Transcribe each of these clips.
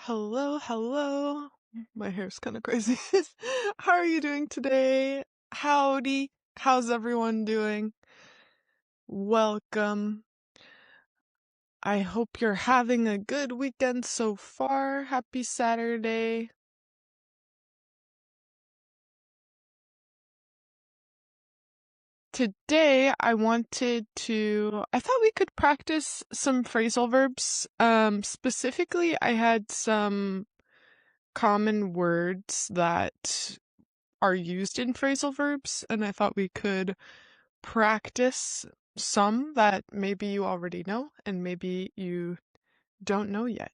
Hello, hello. My hair's kind of crazy. How are you doing today? Howdy. How's everyone doing? Welcome. I hope you're having a good weekend so far. Happy Saturday. Today, I thought we could practice some phrasal verbs. Specifically, I had some common words that are used in phrasal verbs, and I thought we could practice some that maybe you already know and maybe you don't know yet.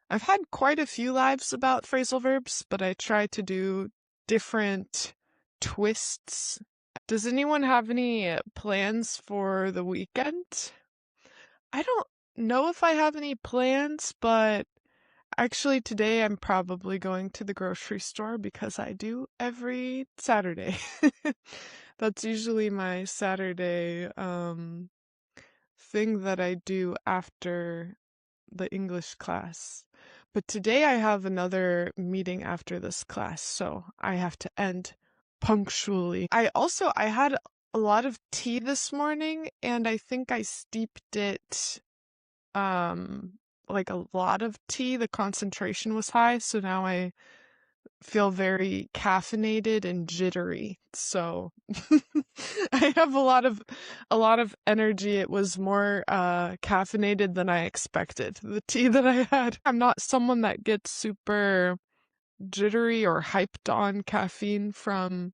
I've had quite a few lives about phrasal verbs, but I try to do different twists. Does anyone have any plans for the weekend? I don't know if I have any plans, but actually today I'm probably going to the grocery store because I do every Saturday. That's usually my Saturday thing that I do after the English class. But today I have another meeting after this class, so I have to end punctually. I had a lot of tea this morning, and I think I steeped it like a lot of tea. The concentration was high, so now I feel very caffeinated and jittery. So I have a lot of energy. It was more caffeinated than I expected. The tea that I had. I'm not someone that gets super jittery or hyped on caffeine from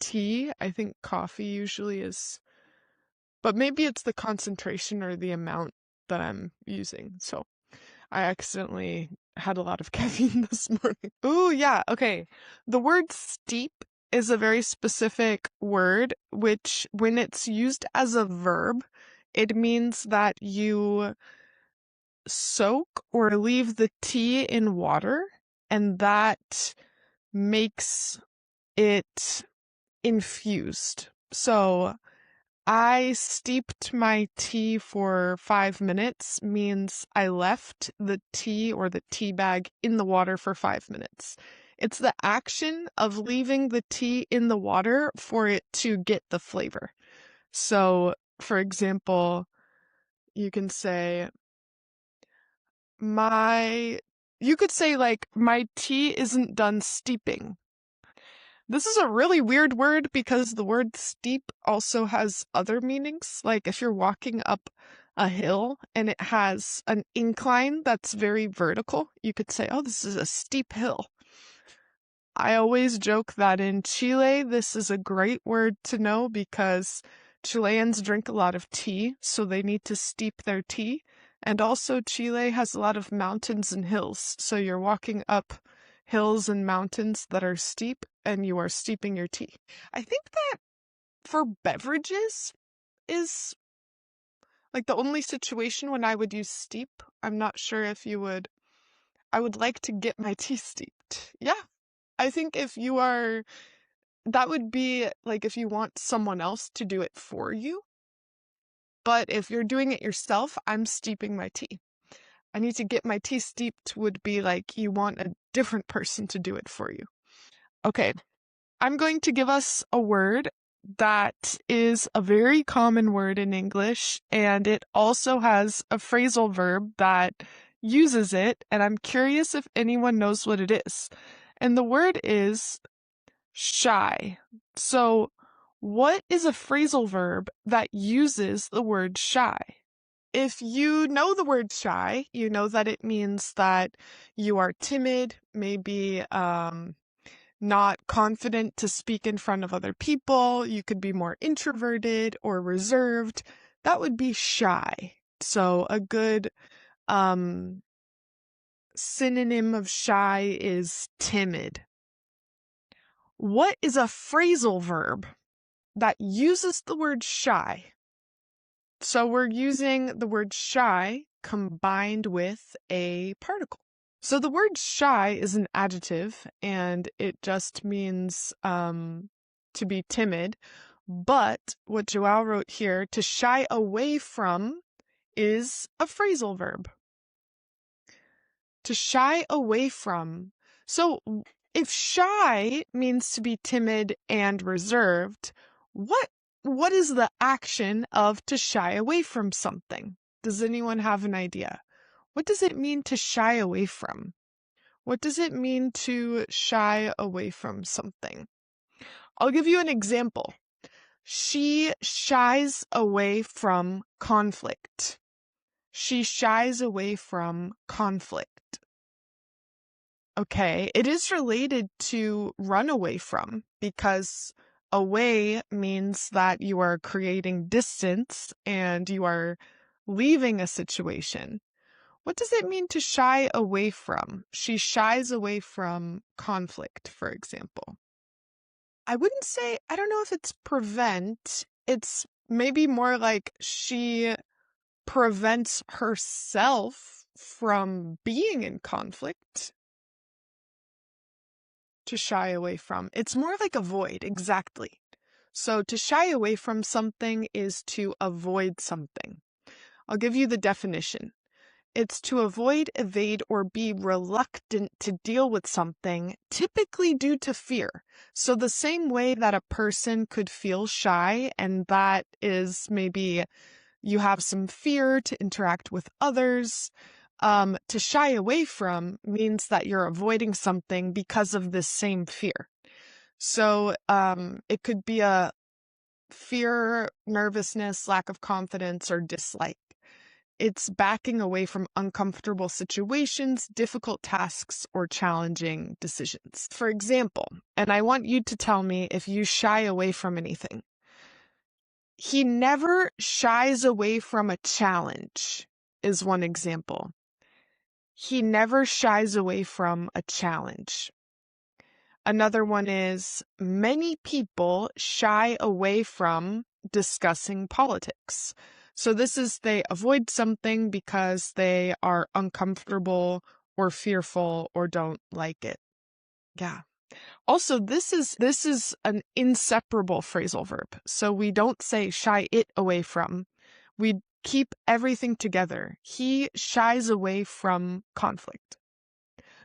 tea. I think coffee usually is, but maybe it's the concentration or the amount that I'm using. So I accidentally had a lot of caffeine this morning. Ooh, yeah, okay. The word steep is a very specific word, which when it's used as a verb, it means that you soak or leave the tea in water, and that makes it infused. So I steeped my tea for 5 minutes means I left the tea or the tea bag in the water for 5 minutes. It's the action of leaving the tea in the water for it to get the flavor. So, for example, you can say, you could say like, my tea isn't done steeping. This is a really weird word because the word steep also has other meanings. Like if you're walking up a hill and it has an incline that's very vertical, you could say, oh, this is a steep hill. I always joke that in Chile, this is a great word to know because Chileans drink a lot of tea, so they need to steep their tea. And also Chile has a lot of mountains and hills, so you're walking up hills and mountains that are steep and you are steeping your tea. I think that for beverages is like the only situation when I would use steep. I'm not sure if you would. I would like to get my tea steeped. Yeah. I think that would be like if you want someone else to do it for you. But if you're doing it yourself, I'm steeping my tea. I need to get my tea steeped would be like you want a different person to do it for you. Okay, I'm going to give us a word that is a very common word in English, and it also has a phrasal verb that uses it, and I'm curious if anyone knows what it is. And the word is shy. So, what is a phrasal verb that uses the word shy? If you know the word shy, you know that it means that you are timid, maybe not confident to speak in front of other people. You could be more introverted or reserved. That would be shy. So a good synonym of shy is timid. What is a phrasal verb that uses the word shy? So we're using the word shy combined with a particle. So the word shy is an adjective, and it just means to be timid. But what Joao wrote here, to shy away from, is a phrasal verb. To shy away from. So if shy means to be timid and reserved, what is the action of to shy away from something? Does anyone have an idea? What does it mean to shy away from? What does it mean to shy away from something? I'll give you an example. She shies away from conflict. She shies away from conflict. Okay, it is related to run away from because away means that you are creating distance and you are leaving a situation. What does it mean to shy away from? She shies away from conflict, for example. I don't know if it's prevent. It's maybe more like she prevents herself from being in conflict. To shy away from. It's more like avoid, exactly. So to shy away from something is to avoid something. I'll give you the definition. It's to avoid, evade, or be reluctant to deal with something, typically due to fear. So the same way that a person could feel shy, and that is maybe you have some fear to interact with others. To shy away from means that you're avoiding something because of this same fear. So it could be a fear, nervousness, lack of confidence, or dislike. It's backing away from uncomfortable situations, difficult tasks, or challenging decisions. For example, and I want you to tell me if you shy away from anything. He never shies away from a challenge, is one example. He never shies away from a challenge. Another one is many people shy away from discussing politics. So this is they avoid something because they are uncomfortable or fearful or don't like it. Yeah. Also, this is an inseparable phrasal verb. So we don't say shy it away from. We keep everything together. He shies away from conflict.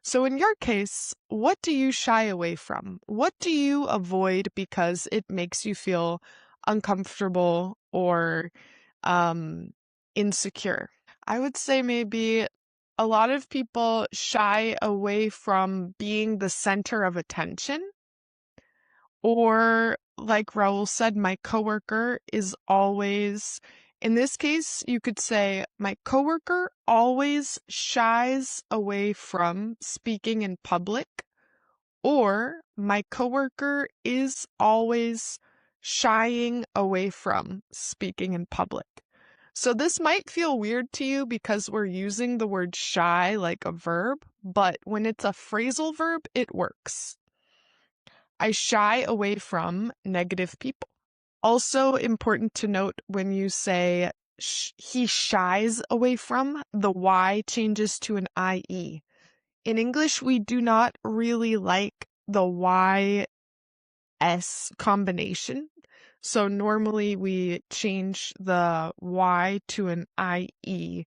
So in your case, what do you shy away from? What do you avoid because it makes you feel uncomfortable or insecure? I would say maybe a lot of people shy away from being the center of attention. Or, like Raul said, my coworker is always, in this case, you could say, my coworker always shies away from speaking in public, or my coworker is always shying away from speaking in public. So this might feel weird to you because we're using the word shy like a verb, but when it's a phrasal verb, it works. I shy away from negative people. Also important to note when you say he shies away from, the Y changes to an IE. In English, we do not really like the Y-S combination. So normally we change the Y to an IE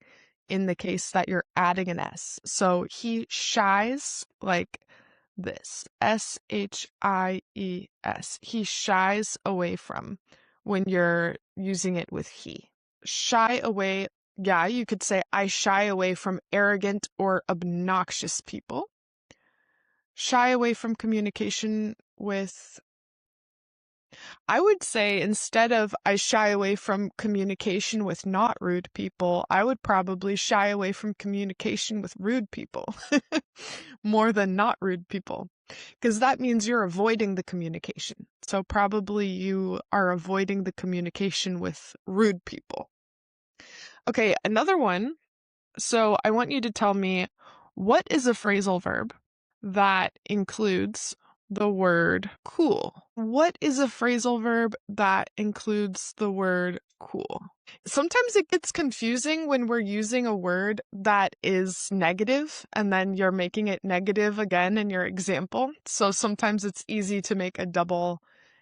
in the case that you're adding an S. So he shies like this, S-H-I-E-S. He shies away from when you're using it with he. Shy away, yeah, you could say I shy away from arrogant or obnoxious people. Shy away from communication with, I would say instead of I shy away from communication with not rude people, I would probably shy away from communication with rude people more than not rude people, because that means you're avoiding the communication. So probably you are avoiding the communication with rude people. Okay, another one. So I want you to tell me, what is a phrasal verb that includes the word cool? What is a phrasal verb that includes the word cool? Sometimes it gets confusing when we're using a word that is negative and then you're making it negative again in your example. So sometimes it's easy to make a double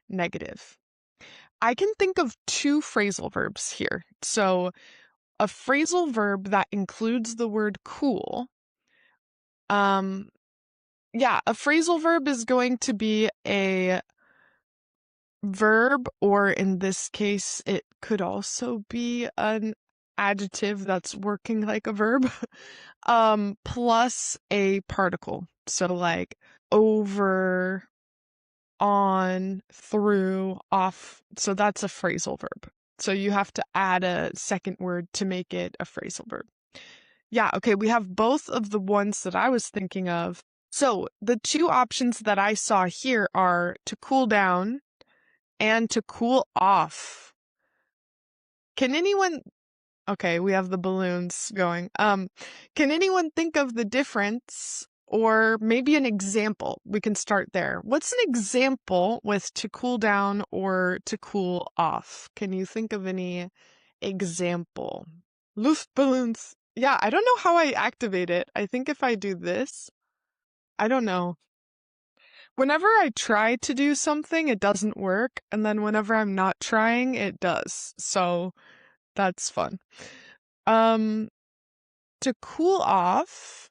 negative. I can think of two phrasal verbs here. So a phrasal verb that includes the word cool Yeah, a phrasal verb is going to be a verb, or in this case, it could also be an adjective that's working like a verb, plus a particle. So like over, on, through, off. So that's a phrasal verb. So you have to add a second word to make it a phrasal verb. Yeah, okay, we have both of the ones that I was thinking of. So the two options that I saw here are to cool down and to cool off. Can anyone, okay, we have the balloons going. Can anyone think of the difference or maybe an example? We can start there. What's an example with to cool down or to cool off? Can you think of any example? Luftballons. Yeah, I don't know how I activate it. I think if I do this, I don't know. Whenever I try to do something, it doesn't work. And then whenever I'm not trying, it does. So that's fun. To cool off.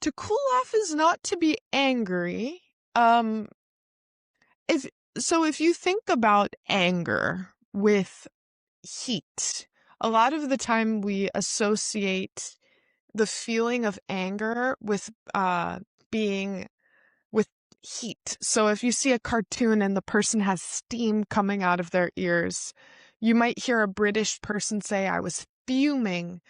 To cool off is not to be angry. If if you think about anger with heat, a lot of the time we associate the feeling of anger with being with heat. So if you see a cartoon and the person has steam coming out of their ears, you might hear a British person say, I was fuming.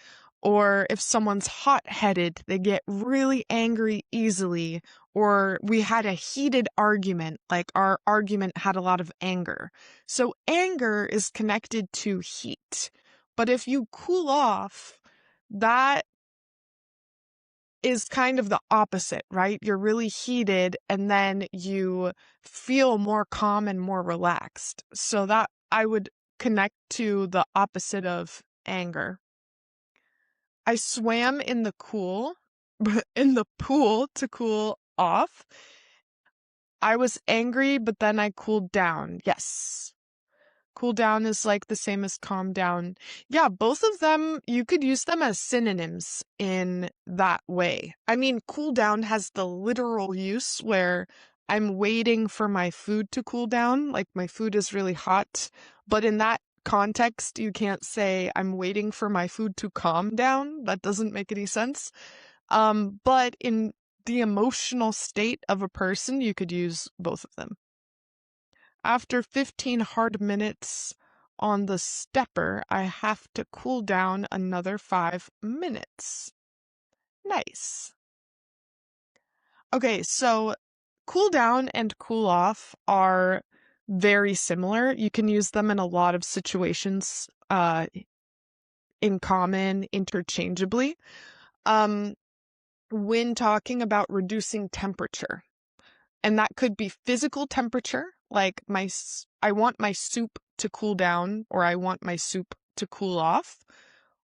Or if someone's hot-headed, they get really angry easily. Or we had a heated argument, like our argument had a lot of anger. So anger is connected to heat. But if you cool off, that is kind of the opposite, right? You're really heated and then you feel more calm and more relaxed. So that I would connect to the opposite of anger. I swam in the in the pool to cool off. I was angry, but then I cooled down. Yes. Cool down is like the same as calm down. Yeah, both of them, you could use them as synonyms in that way. I mean, cool down has the literal use where I'm waiting for my food to cool down, like my food is really hot. But in that context, you can't say I'm waiting for my food to calm down. That doesn't make any sense. But in the emotional state of a person, you could use both of them. After 15 hard minutes on the stepper, I have to cool down another 5 minutes. Nice. Okay, so cool down and cool off are very similar. You can use them in a lot of situations in common, interchangeably. When talking about reducing temperature, and that could be physical temperature, like I want my soup to cool down, or I want my soup to cool off.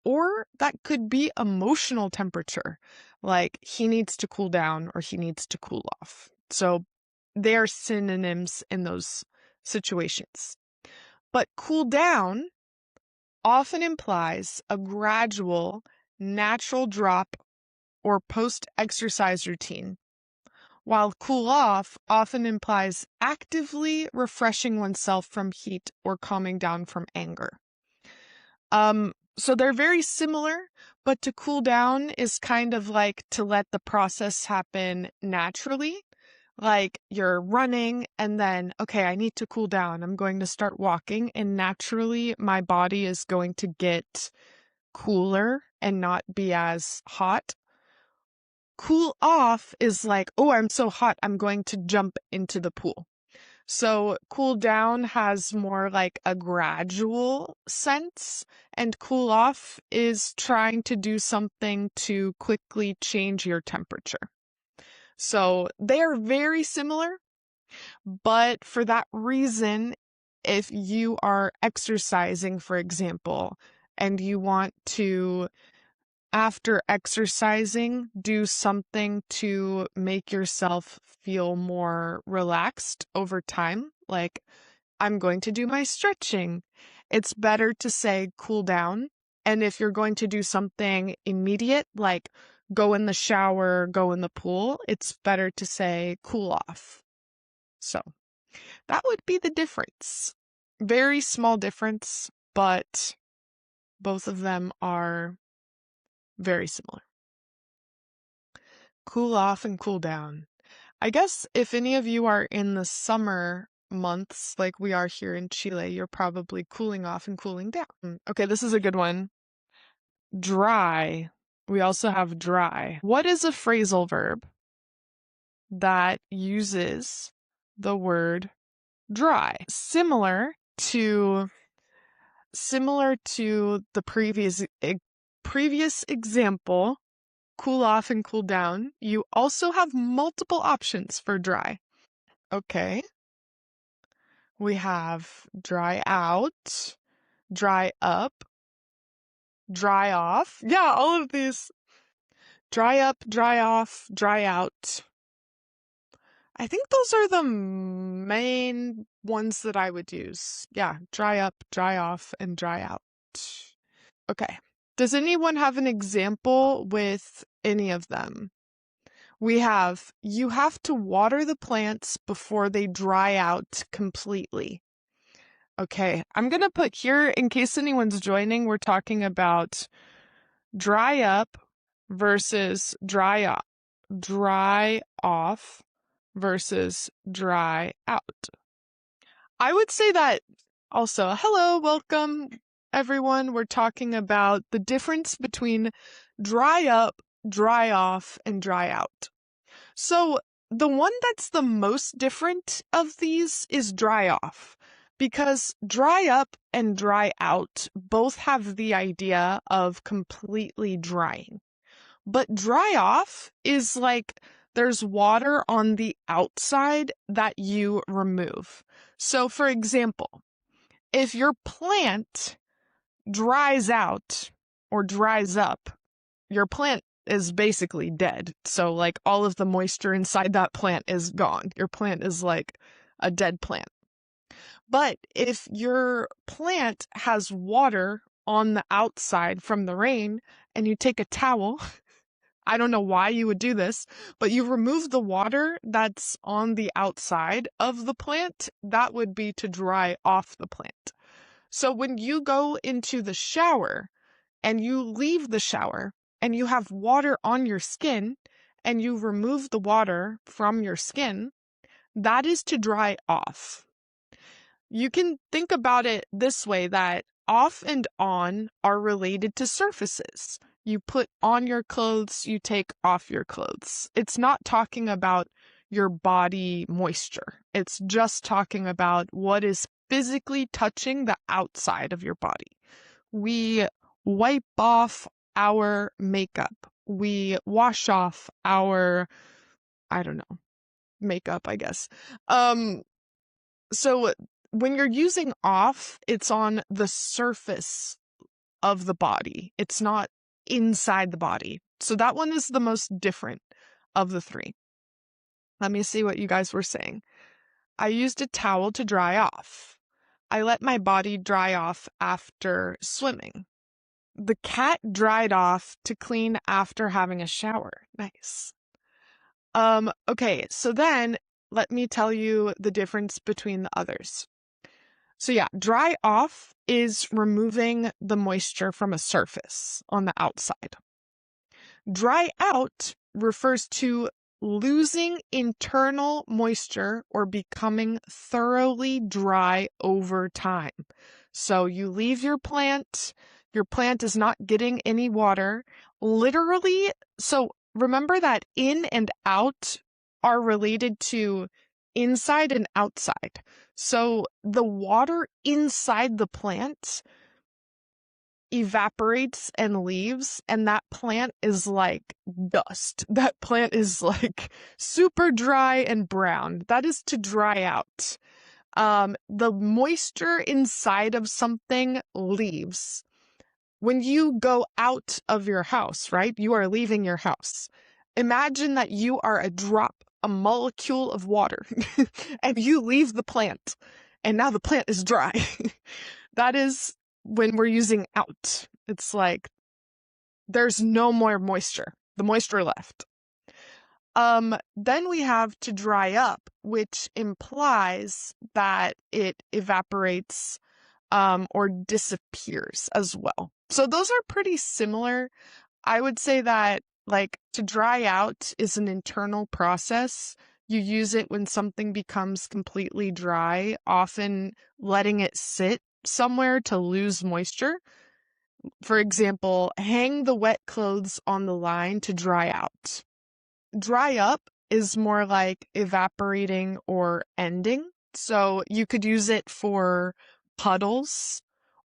Or that could be emotional temperature, like he needs to cool down or he needs to cool off. So they are synonyms in those situations. But cool down often implies a gradual, natural drop or post-exercise routine, while cool off often implies actively refreshing oneself from heat or calming down from anger. So they're very similar, but to cool down is kind of like to let the process happen naturally. Like you're running and then, okay, I need to cool down. I'm going to start walking, and naturally my body is going to get cooler and not be as hot. Cool off is like, oh, I'm so hot, I'm going to jump into the pool. So cool down has more like a gradual sense, and cool off is trying to do something to quickly change your temperature. So they are very similar, but for that reason, if you are exercising, for example, and you want to, after exercising, do something to make yourself feel more relaxed over time, like I'm going to do my stretching, it's better to say cool down. And if you're going to do something immediate, like go in the shower, go in the pool, it's better to say cool off. So that would be the difference. Very small difference, but both of them are very similar. Cool off and cool down. I guess if any of you are in the summer months like we are here in Chile, you're probably cooling off and cooling down. Okay, this is a good one. Dry. We also have dry. What is a phrasal verb that uses the word dry? Similar to the previous example, cool off and cool down, you also have multiple options for dry. Okay. We have dry out, dry up, dry off. Yeah, all of these. Dry up, dry off, dry out. I think those are the main ones that I would use. Yeah, dry up, dry off, and dry out. Okay. Does anyone have an example with any of them? We have, you have to water the plants before they dry out completely. Okay, I'm going to put here, in case anyone's joining, we're talking about dry up versus dry off versus dry out. I would say that also, hello, welcome everyone. We're talking about the difference between dry up, dry off, and dry out. So the one that's the most different of these is dry off, because dry up and dry out both have the idea of completely drying. But dry off is like there's water on the outside that you remove. So for example, if your plant dries out or dries up, your plant is basically dead. So like all of the moisture inside that plant is gone. Your plant is like a dead plant. But if your plant has water on the outside from the rain and you take a towel, I don't know why you would do this, but you remove the water that's on the outside of the plant, that would be to dry off the plant. So when you go into the shower and you leave the shower and you have water on your skin and you remove the water from your skin, that is to dry off. You can think about it this way, that off and on are related to surfaces. You put on your clothes, you take off your clothes. It's not talking about your body moisture. It's just talking about what is physically touching the outside of your body. We wipe off our makeup. We wash off our, I don't know, makeup, I guess. So when you're using off, it's on the surface of the body. It's not inside the body. So that one is the most different of the three. Let me see what you guys were saying. I used a towel to dry off. I let my body dry off after swimming. The cat dried off to clean after having a shower. Nice. Okay, so then let me tell you the difference between the others. So yeah, dry off is removing the moisture from a surface on the outside. Dry out refers to losing internal moisture or becoming thoroughly dry over time. So you leave your plant is not getting any water. Literally, so remember that in and out are related to inside and outside. So the water inside the plant evaporates and leaves, and that plant is like dust. That plant is like super dry and brown. That is to dry out. The moisture inside of something leaves. When you go out of your house, right? You are leaving your house. Imagine that you are a molecule of water, and you leave the plant, and now the plant is dry. That is when we're using out. It's like there's no more moisture. the moisture left. Then we have to dry up, which implies that it evaporates or disappears as well. So those are pretty similar. I would say that like to dry out is an internal process. You use it when something becomes completely dry, often letting it sit somewhere to lose moisture. For example, hang the wet clothes on the line to dry out. Dry up is more like evaporating or ending. So you could use it for puddles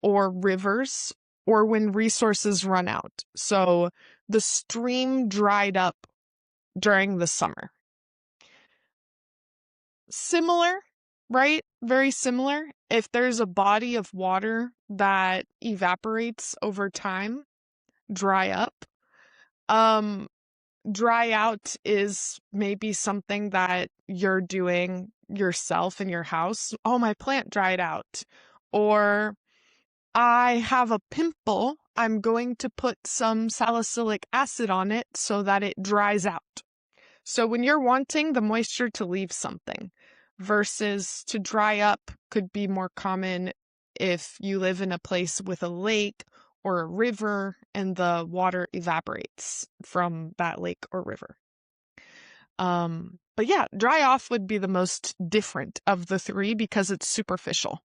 or rivers or when resources run out. So the stream dried up during the summer. Similar, right? Very similar. If there's a body of water that evaporates over time, dry up. Dry out is maybe something that you're doing yourself in your house. Oh, my plant dried out. Or I have a pimple. I'm going to put some salicylic acid on it so that it dries out. So when you're wanting the moisture to leave something versus to dry up could be more common if you live in a place with a lake or a river and the water evaporates from that lake or river. But yeah, dry off would be the most different of the three because it's superficial.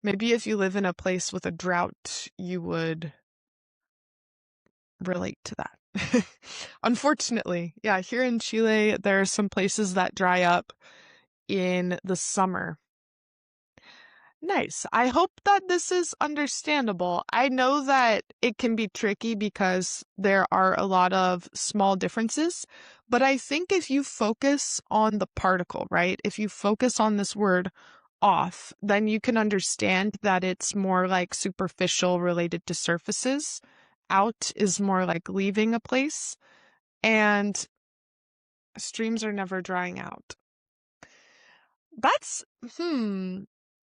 Maybe if you live in a place with a drought, you would relate to that. Unfortunately, yeah, here in Chile, there are some places that dry up in the summer. Nice. I hope that this is understandable. I know that it can be tricky because there are a lot of small differences, but I think if you focus on the particle, right? If you focus on this word off, then you can understand that it's more like superficial related to surfaces. Out is more like leaving a place, and streams are never drying out. That's,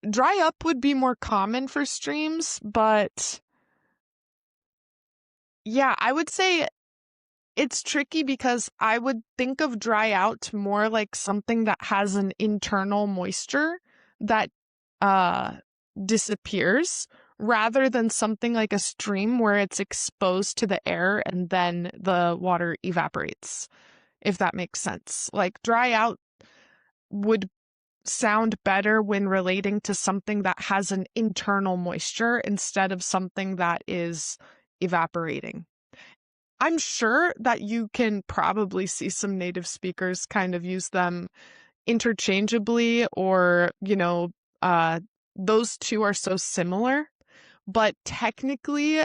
dry up would be more common for streams, but yeah, I would say it's tricky because I would think of dry out more like something that has an internal moisture that disappears rather than something like a stream where it's exposed to the air and then the water evaporates, if that makes sense. Like dry out would sound better when relating to something that has an internal moisture instead of something that is evaporating. I'm sure that you can probably see some native speakers kind of use them interchangeably or, those two are so similar, but technically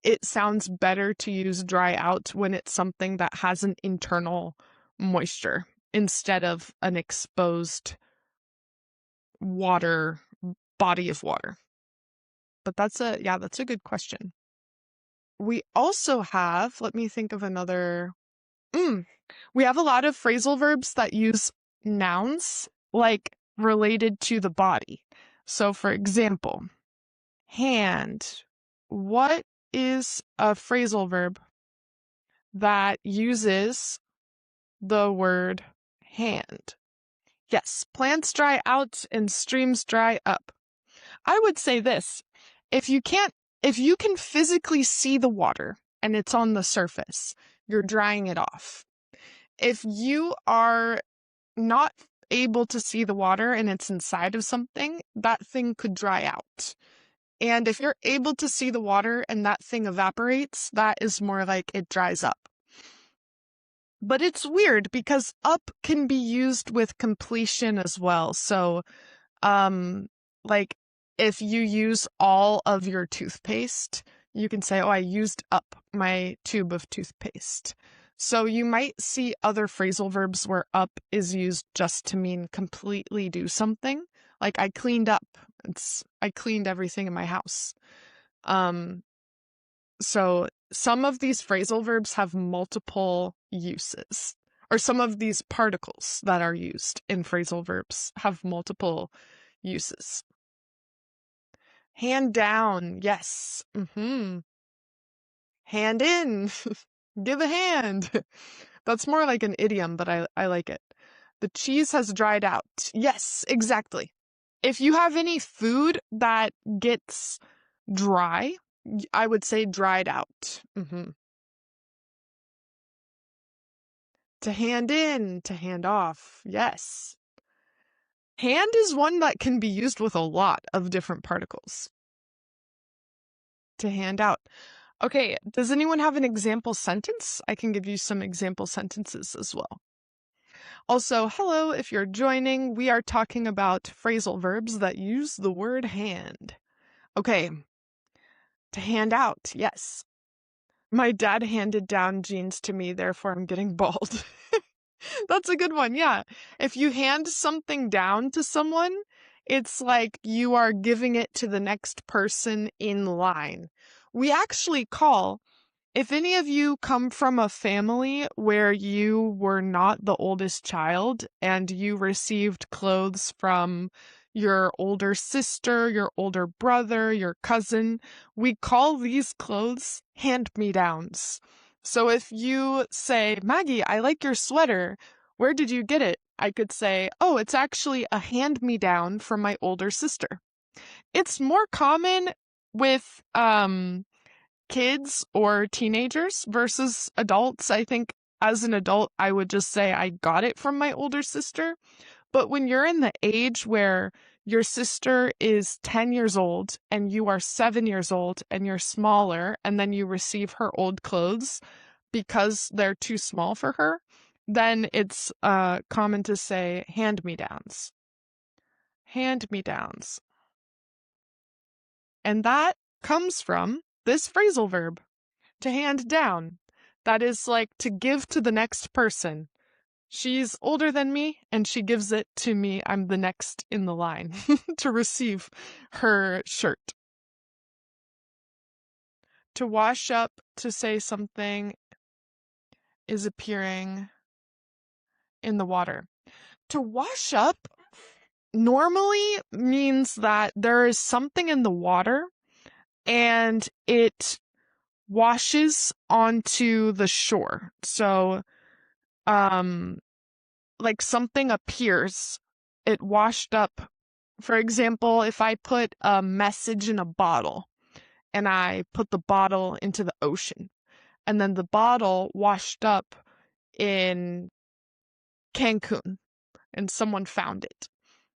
it sounds better to use dry out when it's something that has an internal moisture instead of an exposed body of water. But that's a good question. We also have, let me think of another. We have a lot of phrasal verbs that use nouns, like related to the body. So for example, hand. What is a phrasal verb that uses the word hand? Yes, plants dry out and streams dry up. I would say this, if you can physically see the water and it's on the surface, you're drying it off. If you are not able to see the water and it's inside of something, that thing could dry out. And if you're able to see the water and that thing evaporates, that is more like it dries up. But it's weird because up can be used with completion as well. So, like if you use all of your toothpaste, you can say, oh, I used up my tube of toothpaste. So you might see other phrasal verbs where up is used just to mean completely do something. Like I cleaned up. I cleaned everything in my house. So some of these phrasal verbs have multiple uses, or some of these particles that are used in phrasal verbs have multiple uses. Hand down, yes. Hand in. Give a hand. That's more like an idiom, but I like it. The cheese has dried out. Yes, exactly. If you have any food that gets dry, I would say dried out. To hand in, to hand off. Yes. Hand is one that can be used with a lot of different particles. To hand out. Okay, does anyone have an example sentence? I can give you some example sentences as well. Also, hello, if you're joining, we are talking about phrasal verbs that use the word hand. Okay, to hand out, yes. My dad handed down jeans to me, therefore I'm getting bald. That's a good one, yeah. If you hand something down to someone, it's like you are giving it to the next person in line. We actually call, if any of you come from a family where you were not the oldest child and you received clothes from your older sister, your older brother, your cousin, we call these clothes hand-me-downs. So if you say, Maggie, I like your sweater, where did you get it? I could say, oh, it's actually a hand-me-down from my older sister. It's more common with kids or teenagers versus adults. I think as an adult, I would just say I got it from my older sister. But when you're in the age where your sister is 10 years old and you are 7 years old and you're smaller, and then you receive her old clothes because they're too small for her, then it's common to say hand-me-downs. Hand-me-downs. And that comes from this phrasal verb, to hand down. That is like to give to the next person. She's older than me and she gives it to me. I'm the next in the line to receive her shirt. To wash up, to say something is appearing in the water. To wash up normally means that there is something in the water and it washes onto the shore. So, like something appears, it washed up. For example, if I put a message in a bottle and I put the bottle into the ocean and then the bottle washed up in Cancun and someone found it,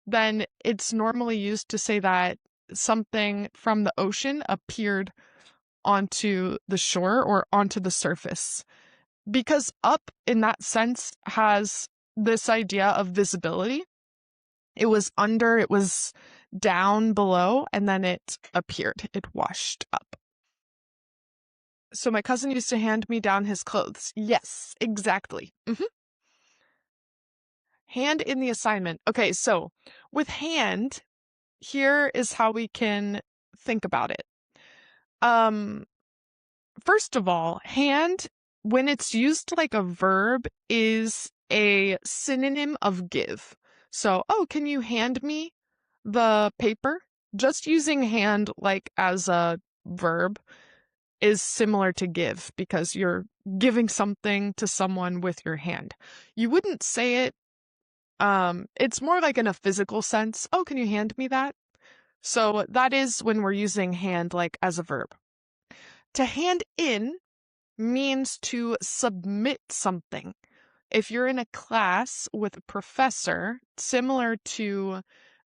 then it's normally used to say that something from the ocean appeared onto the shore or onto the surface. Because up in that sense has this idea of visibility. It was under, it was down below, and then it appeared. It washed up. So my cousin used to hand me down his clothes. Yes, exactly. Hand in the assignment. Okay, so with hand, here is how we can think about it. First of all, hand, when it's used like a verb, is a synonym of give. So, oh, can you hand me the paper? Just using hand like as a verb is similar to give because you're giving something to someone with your hand. You wouldn't say it, it's more like in a physical sense. Oh, can you hand me that? So that is when we're using hand like as a verb. To hand in means to submit something. If you're in a class with a professor, similar to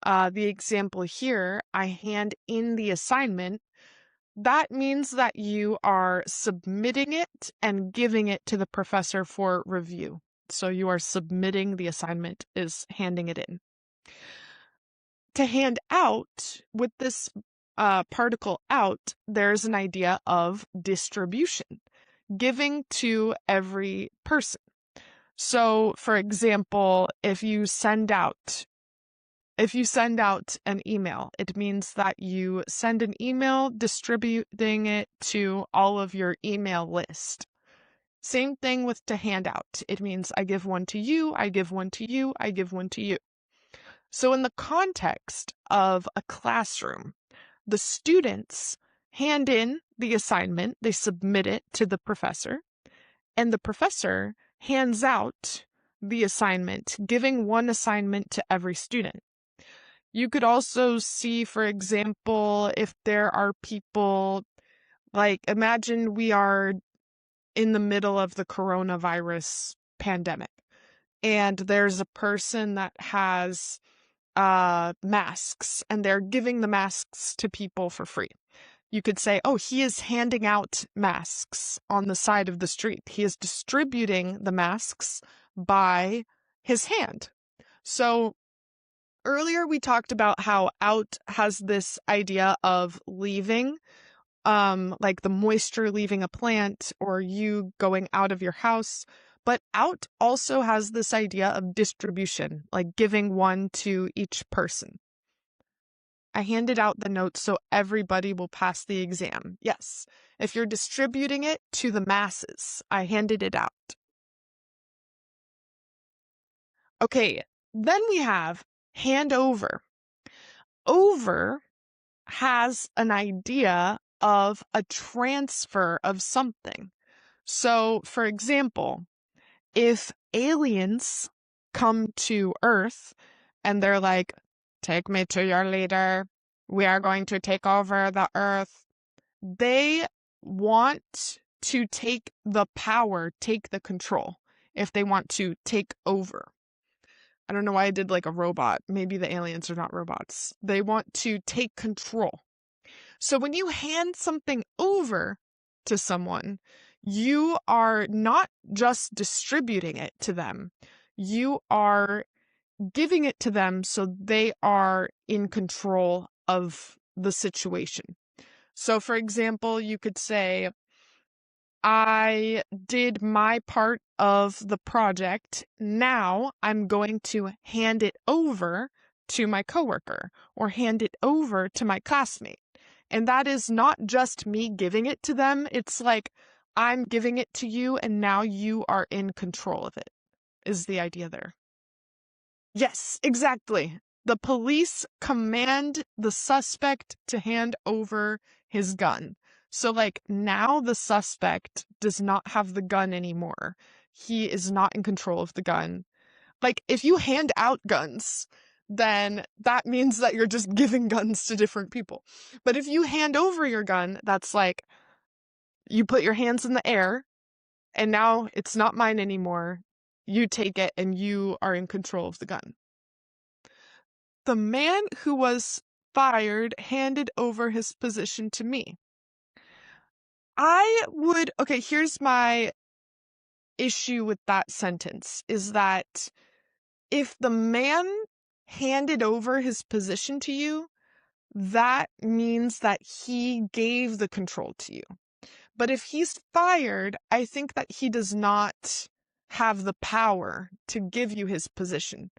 the example here, I hand in the assignment, that means that you are submitting it and giving it to the professor for review. So you are submitting the assignment is handing it in. To hand out, with this particle out, there's an idea of distribution, giving to every person. So, for example, if you send out an email, it means that you send an email distributing it to all of your email list. Same thing with to hand out. It means I give one to you, I give one to you, I give one to you. So in the context of a classroom, the students hand in the assignment, they submit it to the professor, and the professor hands out the assignment, giving one assignment to every student. You could also see, for example, if there are people, like imagine we are in the middle of the coronavirus pandemic, and there's a person that has masks, and they're giving the masks to people for free. You could say, oh, he is handing out masks on the side of the street. He is distributing the masks by his hand. So earlier we talked about how out has this idea of leaving, like the moisture leaving a plant or you going out of your house. But out also has this idea of distribution, like giving one to each person. I handed out the notes so everybody will pass the exam. Yes, if you're distributing it to the masses, I handed it out. Okay, then we have hand over. Over has an idea of a transfer of something. So, for example, if aliens come to Earth and they're like, take me to your leader, we are going to take over the Earth, they want to take the power, take the control, if they want to take over. I don't know why I did like a robot. Maybe the aliens are not robots. They want to take control. So when you hand something over to someone, you are not just distributing it to them. You are giving it to them so they are in control of the situation. So, for example, you could say, I did my part of the project. Now I'm going to hand it over to my coworker or hand it over to my classmate. And that is not just me giving it to them. It's like I'm giving it to you and now you are in control of it, is the idea there. Yes, exactly. The police command the suspect to hand over his gun. So, like, now the suspect does not have the gun anymore. He is not in control of the gun. Like, if you hand out guns, then that means that you're just giving guns to different people. But if you hand over your gun, that's like you put your hands in the air and now it's not mine anymore. You take it and you are in control of the gun. The man who was fired handed over his position to me. Okay, here's my issue with that sentence, is that if the man handed over his position to you, that means that he gave the control to you. But if he's fired, I think that he does not have the power to give you his position.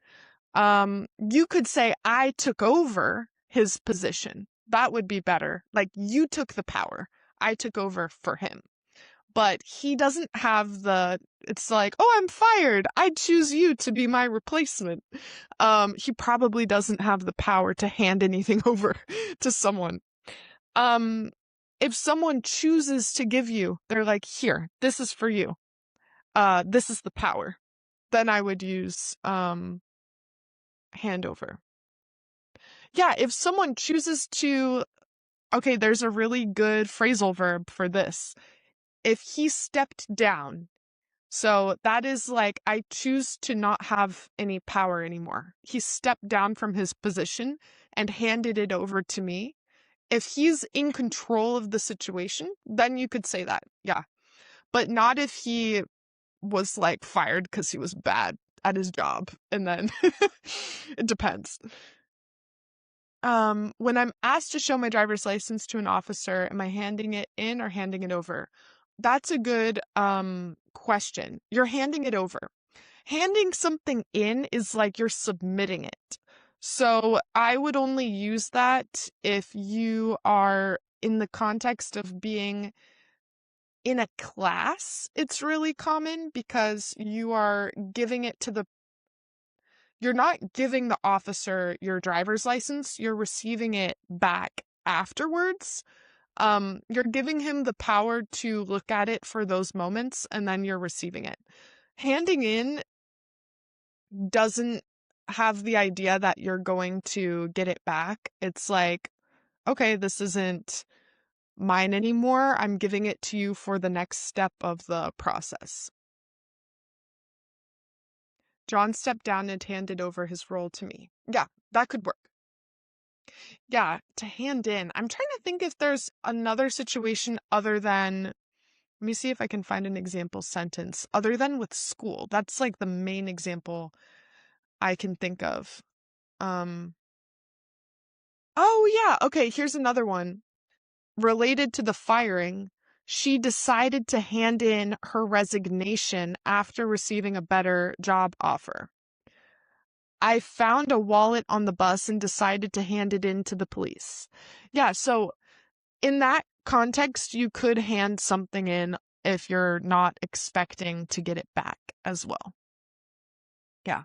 You could say, I took over his position. That would be better. Like, you took the power. I took over for him. But he doesn't have it's like, oh, I'm fired. I choose you to be my replacement. He probably doesn't have the power to hand anything over to someone. If someone chooses to give you, they're like, here, this is for you. This is the power. Then I would use, handover. Yeah, if someone chooses to, okay, there's a really good phrasal verb for this. If he stepped down, so that is like, I choose to not have any power anymore. He stepped down from his position and handed it over to me. If he's in control of the situation, then you could say that, yeah. But not if he was like fired because he was bad at his job, and then it depends. When I'm asked to show my driver's license to an officer, am I handing it in or handing it over? That's a good question. You're handing it over. Handing something in is like you're submitting it. So I would only use that if you are in the context of being in a class. It's really common because you are giving it to you're not giving the officer your driver's license, you're receiving it back afterwards. You're giving him the power to look at it for those moments, and then you're receiving it. Handing in doesn't have the idea that you're going to get it back. It's like, okay, this isn't mine anymore. I'm giving it to you for the next step of the process. John stepped down and handed over his role to me. Yeah, that could work. Yeah, to hand in. I'm trying to think if there's another situation other than, let me see if I can find an example sentence other than with school. That's like the main example I can think of. Oh yeah, okay, here's another one. Related to the firing, she decided to hand in her resignation after receiving a better job offer. I found a wallet on the bus and decided to hand it in to the police. Yeah, so in that context, you could hand something in if you're not expecting to get it back as well. Yeah.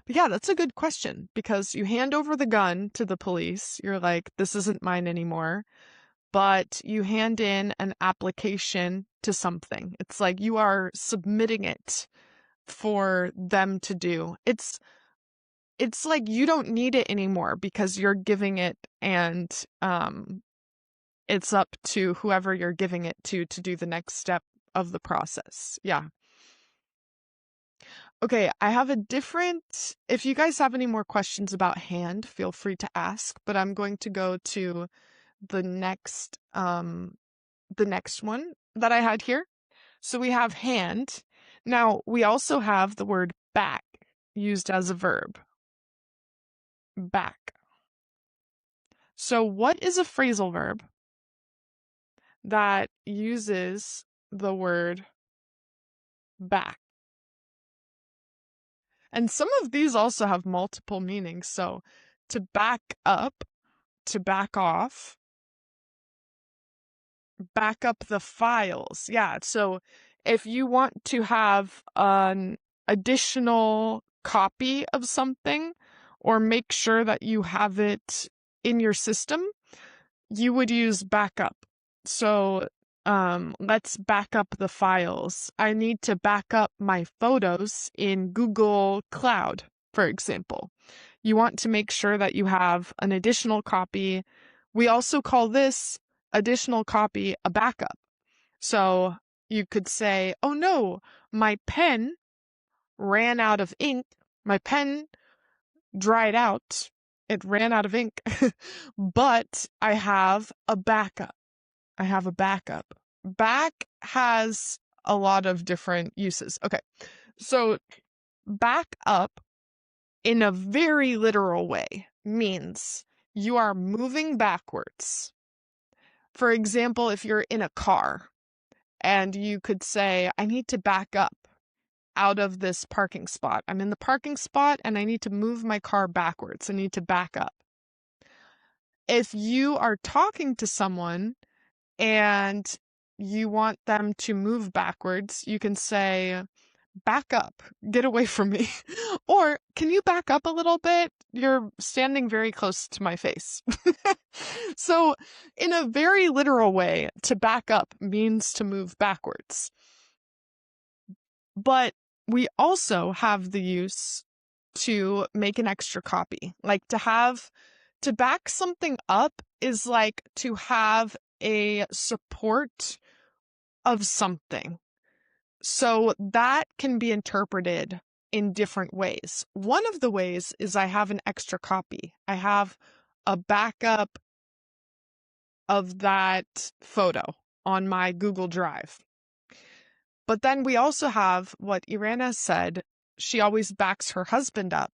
But yeah, that's a good question because you hand over the gun to the police. You're like, this isn't mine anymore. But you hand in an application to something. It's like you are submitting it for them to do. It's like you don't need it anymore because you're giving it, and it's up to whoever you're giving it to do the next step of the process. Yeah. Okay, I have a different, if you guys have any more questions about hand, feel free to ask, but I'm going to go to the next one that I had here. So we have hand. Now, we also have the word back used as a verb. Back. So what is a phrasal verb that uses the word back? And some of these also have multiple meanings. So to back up, to back off, back up the files. Yeah, so if you want to have an additional copy of something or make sure that you have it in your system, you would use backup. So let's back up the files. I need to back up my photos in Google Cloud, for example. You want to make sure that you have an additional copy. We also call this additional copy a backup. So you could say, oh no, my pen ran out of ink. My pen dried out. It ran out of ink, but I have a backup. I have a backup. Back has a lot of different uses. Okay, so back up in a very literal way means you are moving backwards. For example, if you're in a car and you could say, I need to back up out of this parking spot. I'm in the parking spot and I need to move my car backwards. I need to back up. If you are talking to someone and you want them to move backwards, you can say, back up, get away from me. Or, can you back up a little bit? You're standing very close to my face. So, in a very literal way, to back up means to move backwards. But we also have the use to make an extra copy. Like to back something up is like to have a support of something. So that can be interpreted in different ways. One of the ways is I have an extra copy. I have a backup of that photo on my Google Drive. But then we also have what Irana said, she always backs her husband up.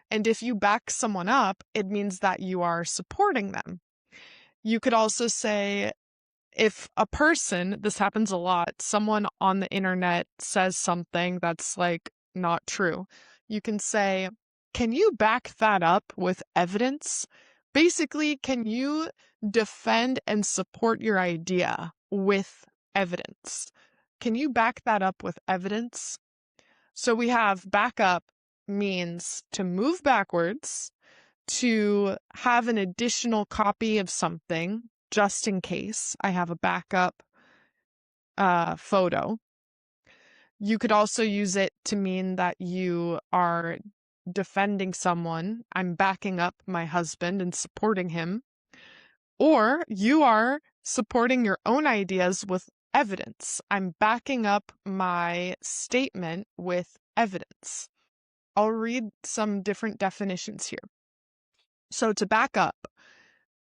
And if you back someone up, it means that you are supporting them. You could also say, if a person, this happens a lot, someone on the internet says something that's like not true, you can say, can you back that up with evidence? Basically, can you defend and support your idea with evidence? Can you back that up with evidence? So we have back up means to move backwards, to have an additional copy of something just in case I have a backup photo. You could also use it to mean that you are defending someone. I'm backing up my husband and supporting him. Or you are supporting your own ideas with evidence. I'm backing up my statement with evidence. I'll read some different definitions here. So to back up,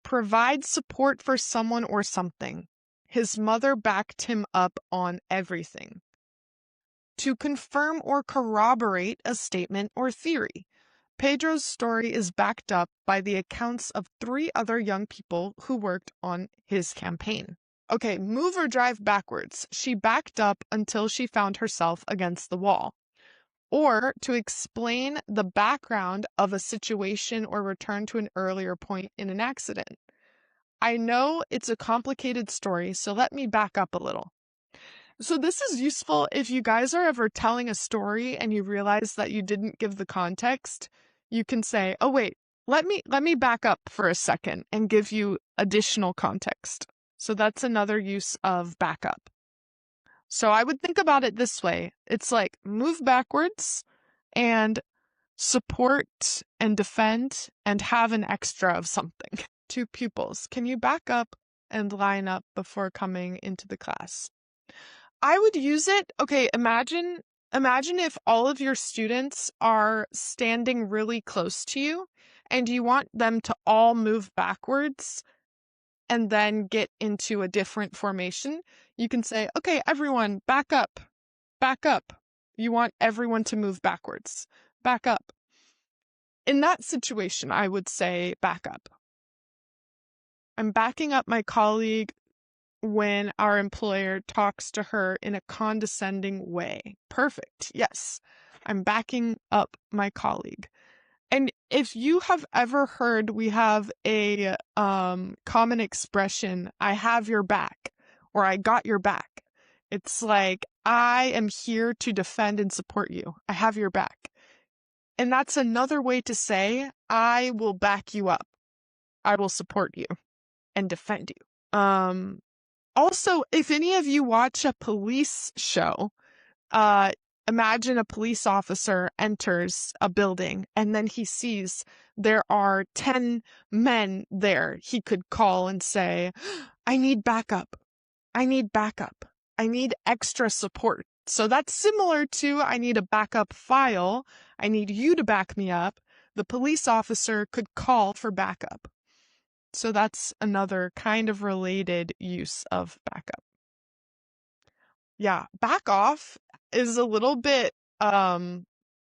provide support for someone or something. His mother backed him up on everything. To confirm or corroborate a statement or theory. Pedro's story is backed up by the accounts of 3 other young people who worked on his campaign. Okay, move or drive backwards. She backed up until she found herself against the wall. Or to explain the background of a situation or return to an earlier point in an accident. I know it's a complicated story, so let me back up a little. So this is useful if you guys are ever telling a story and you realize that you didn't give the context. You can say, oh wait, let me back up for a second and give you additional context. So that's another use of backup. So I would think about it this way. It's like move backwards and support and defend and have an extra of something. 2 pupils, can you back up and line up before coming into the class? I would use it. Okay, imagine if all of your students are standing really close to you and you want them to all move backwards and then get into a different formation. You can say, okay, everyone, back up, back up. You want everyone to move backwards, back up. In that situation, I would say back up. I'm backing up my colleague when our employer talks to her in a condescending way. Perfect. Yes. I'm backing up my colleague. And if you have ever heard, we have a common expression, I have your back, or I got your back. It's like, I am here to defend and support you. I have your back. And that's another way to say, I will back you up. I will support you and defend you. Also, if any of you watch a police show, imagine a police officer enters a building and then he sees there are 10 men there. He could call and say, I need backup. I need backup. I need extra support. So that's similar to I need a backup file. I need you to back me up. The police officer could call for backup. So that's another kind of related use of backup. Yeah, back off is a little bit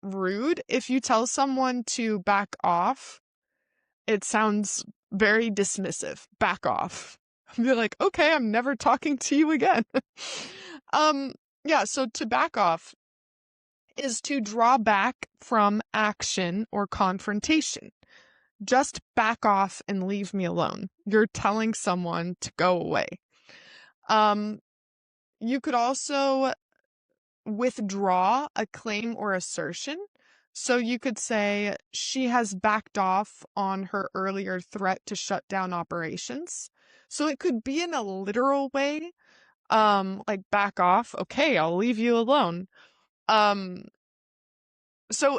rude. If you tell someone to back off, it sounds very dismissive. Back off. You're like, okay, I'm never talking to you again. Yeah, so to back off is to draw back from action or confrontation. Just back off and leave me alone. You're telling someone to go away. You could also withdraw a claim or assertion. So you could say she has backed off on her earlier threat to shut down operations. So it could be in a literal way, like back off. Okay, I'll leave you alone. So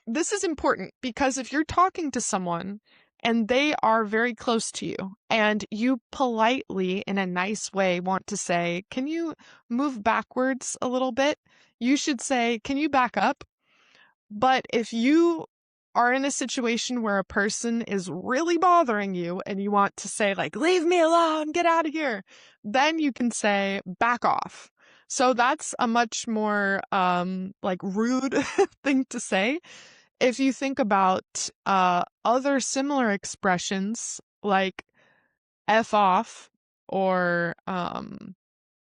this is important because if you're talking to someone and they are very close to you and you politely, in a nice way, want to say, can you move backwards a little bit? You should say, can you back up? But if you are in a situation where a person is really bothering you and you want to say, like, leave me alone, get out of here, then you can say, back off. So that's a much more like rude thing to say. If you think about other similar expressions like F off or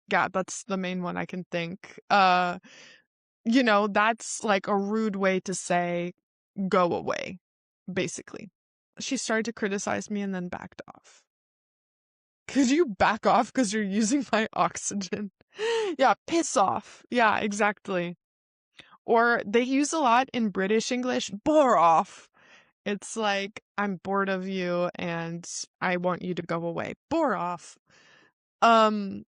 yeah, that's the main one I can think. You know, that's like a rude way to say go away, basically. She started to criticize me and then backed off. Could you back off because you're using my oxygen? Yeah, piss off. Yeah, exactly. Or they use a lot in British English, bore off. It's like, I'm bored of you and I want you to go away. Bore off. Um,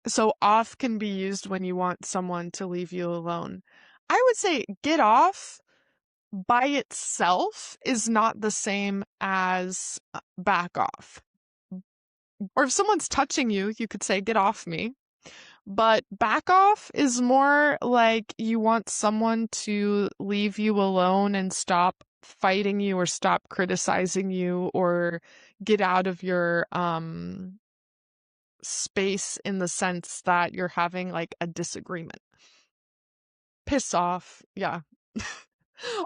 so off can be used when you want someone to leave you alone. I would say get off by itself is not the same as back off. Or if someone's touching you, you could say get off me. But back off is more like you want someone to leave you alone and stop fighting you or stop criticizing you or get out of your space in the sense that you're having like a disagreement. Piss off. Yeah.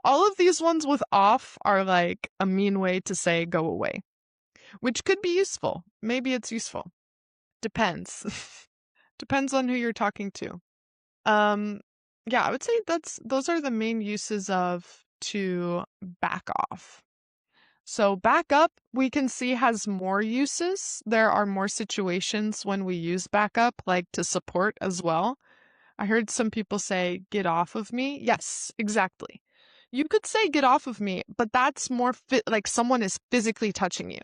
All of these ones with off are like a mean way to say go away, which could be useful. Maybe it's useful. Depends. Depends on who you're talking to. Yeah, I would say those are the main uses of to back off. So back up, we can see has more uses. There are more situations when we use back up, like to support as well. I heard some people say, get off of me. Yes, exactly. You could say get off of me, but that's more like someone is physically touching you.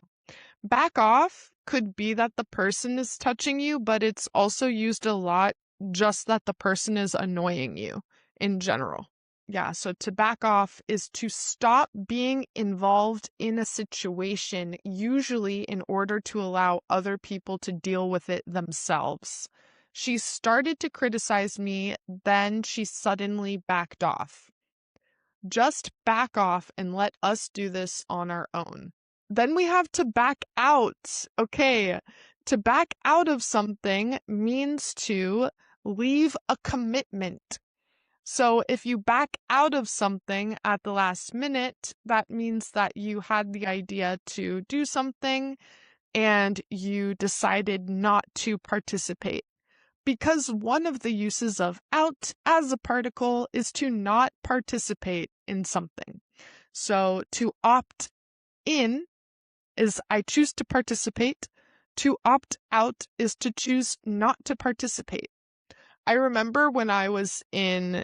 Back off could be that the person is touching you, but it's also used a lot just that the person is annoying you in general. Yeah, so to back off is to stop being involved in a situation, usually in order to allow other people to deal with it themselves. She started to criticize me, then she suddenly backed off. Just back off and let us do this on our own. Then we have to back out. Okay, to back out of something means to leave a commitment. So if you back out of something at the last minute, that means that you had the idea to do something and you decided not to participate. Because one of the uses of out as a particle is to not participate in something. So to opt in is I choose to participate. To opt out is to choose not to participate. I remember when I was in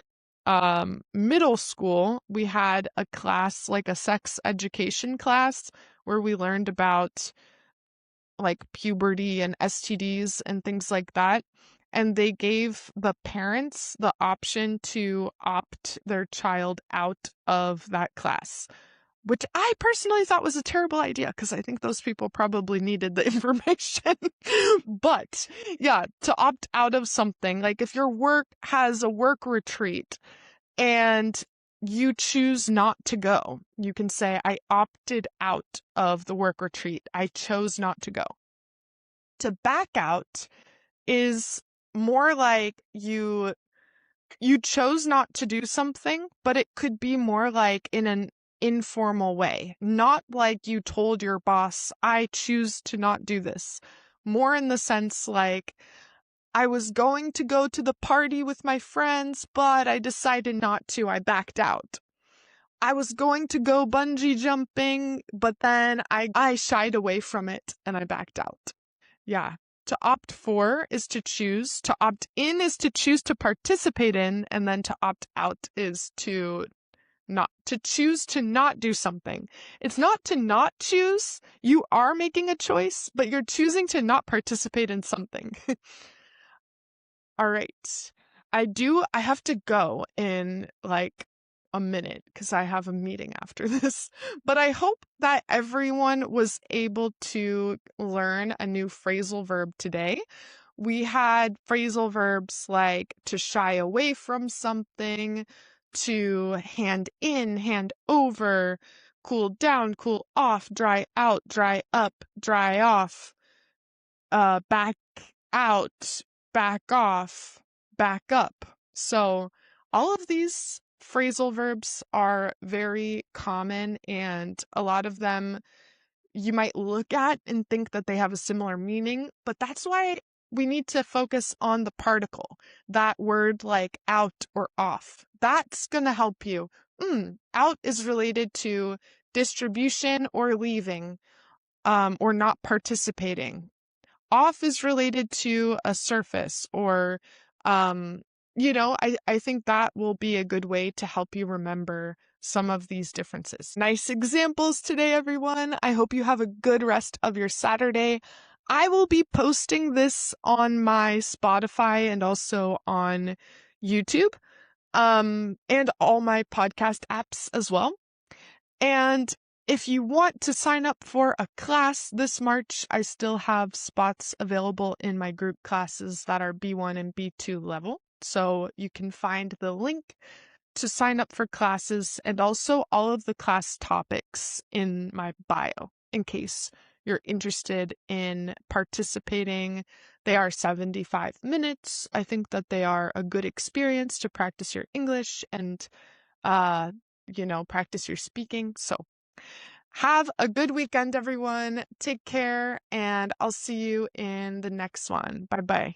middle school, we had a class, like a sex education class, where we learned about like puberty and STDs and things like that. And they gave the parents the option to opt their child out of that class, which I personally thought was a terrible idea because I think those people probably needed the information. But yeah, to opt out of something, like if your work has a work retreat and you choose not to go, you can say, I opted out of the work retreat. I chose not to go. To back out is more like you chose not to do something, but it could be more like in an informal way, not like you told your boss, I choose to not do this. More in the sense like, I was going to go to the party with my friends, but I decided not to. I backed out. I was going to go bungee jumping, but then I shied away from it and I backed out. Yeah. To opt for is to choose. To opt in is to choose to participate in. And then to opt out is to choose to not do something. It's not to not choose. You are making a choice, but you're choosing to not participate in something. All right. I have to go in like a minute because I have a meeting after this. But I hope that everyone was able to learn a new phrasal verb today. We had phrasal verbs like to shy away from something, to hand in, hand over, cool down, cool off, dry out, dry up, dry off, back out, back off, back up. So all of these phrasal verbs are very common, and a lot of them you might look at and think that they have a similar meaning, but that's why we need to focus on the particle, that word like out or off. That's going to help you. Out is related to distribution or leaving, or not participating. Off is related to a surface or I think that will be a good way to help you remember some of these differences. Nice examples today, everyone. I hope you have a good rest of your Saturday. I will be posting this on my Spotify and also on YouTube, and all my podcast apps as well. And if you want to sign up for a class this March, I still have spots available in my group classes that are B1 and B2 level. So you can find the link to sign up for classes and also all of the class topics in my bio in case you're interested in participating. They are 75 minutes. I think that they are a good experience to practice your English and uh, practice your speaking. So have a good weekend, everyone. Take care, and I'll see you in the next one. Bye-bye.